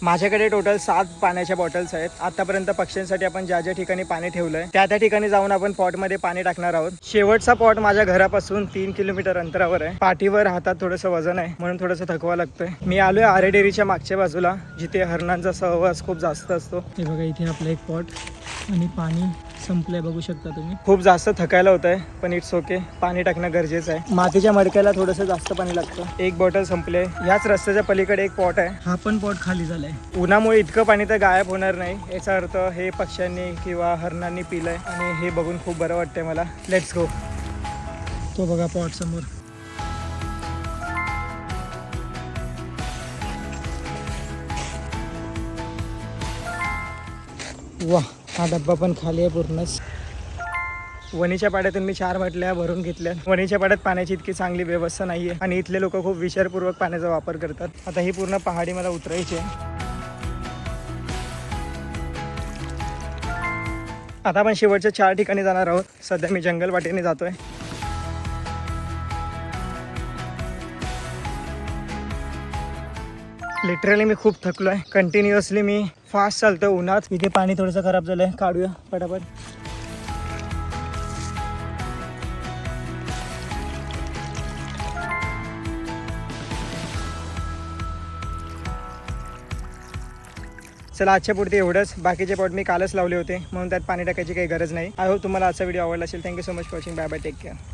माझ्याकडे टोटल 7 पाण्याच्या बॉटल्स आहेत. आतापर्यंत पक्ष्यांसाठी आपण ज्या ज्या ठिकाणी पाणी ठेवलंय त्या त्या ठिकाणी जाऊन आपण पॉटमध्ये पाणी टाकणार आहोत. शेवटचा पॉट माझ्या घरापासून 3 किलोमीटर अंतरावर आहे. पाठीवर हातात थोडंसं वजन आहे म्हणून थोडंसं थकवा लागतोय. मी आलोय आरे डेअरीच्या मागच्या बाजूला जिथे हरणांचा सहवास खूप जास्त असतो. हे बघा इथे आपलं एक पॉट आणि पाणी संपलंय, बघू शकता तुम्ही. खूप जास्त थकायला होत आहे पण इट्स ओके, पाणी टाकणं गरजेचं आहे. मातीच्या मडक्याला थोडंसं जास्त पाणी लागतं. एक बॉटल संपले. याच रस्त्याच्या पलीकडे एक पॉट आहे, हा पण पॉट खाली झालाय. उन्हामुळे इतकं पाणी तर गायब होणार नाही, याचा अर्थ हे पक्ष्यांनी किंवा हरणांनी पिलंय आणि हे बघून खूप बरं वाटतंय मला. Let's go. तो बघा पॉट समोर. वा, हा डब्बा पण खाली आहे पूर्णच. वणीच्या पाड्यातून मी 4 बाटल्या भरून घेतल्या. वणीच्या पाड्यात पाण्याची इतकी चांगली व्यवस्था नाहीये आणि इथले लोक खूप विचारपूर्वक पाण्याचा वापर करतात. आता ही पूर्ण पहाडी मला उतरायची आहे. आता आपण शेवटच्या 4 ठिकाणी जाणार आहोत. सध्या मी जंगल वाटेने जातोय. लिटरली मी खूप थकलोय. कंटिन्युअसली मी फास्ट चालतोय उन्हात. इथे पाणी थोडंसं खराब झालंय, काढूया पटापट. चला, आजच्या पुरते एवढंच. बाकीचे पॉट मी कालच लावले होते म्हणून त्यात पाणी टाकायची काही गरज नाही. आय होप तुम्हाला आजचा व्हिडिओ आवडला असेल. Thank you so much for watching. Bye bye, take care.